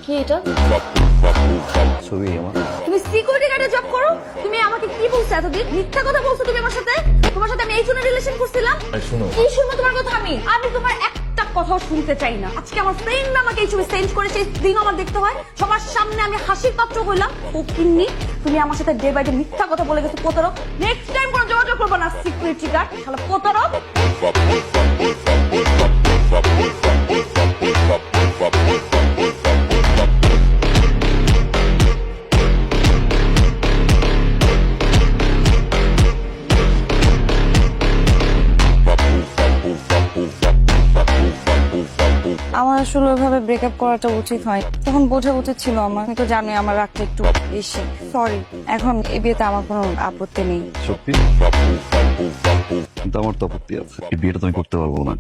কি এটা? ছবি আমার। তুমি সিকিউরিটি গার্ডে জব করো? তুমি আমাকে কি বলছো এতদিন? মিথ্যা কথা বলছো তুমি আমার সাথে? তোমার সাথে আমি এই জন্য রিলেশন করছিলাম? শোনো, কি শুনবো তোমার কথা আমি তোমার একটা কথাও শুনতে চাই না। আজকে আমার ফ্রেন্ড আমাকে এই ছবি সেন্ড করেছে, এই দিন আমার দেখতে হয়। সবার সামনে আমি হাসির পাত্র হইলাম। ও কিন্নি, তুমি আমার সাথে ডে বাই ডে মিথ্যা কথা বলে গেছো প্রতারক। নেক্সট টাইম কোনো যোগাযোগ করবো না সিকিউরিটি গার্ড, শালা প্রতারক। আমার আসলে ওইভাবে ব্রেকআপ করাটা উচিত হয়, তখন বোঝা উচিত ছিল আমার। তুমি তো জানোই আমার রাগটা একটু বেশি। সরি, এখন এই বিয়েতে আমার কোনো আপত্তি নেই। সত্যি? কিন্তু আমার তো আপত্তি আছে, এই বিয়েটা তুমি করতে পারবো না।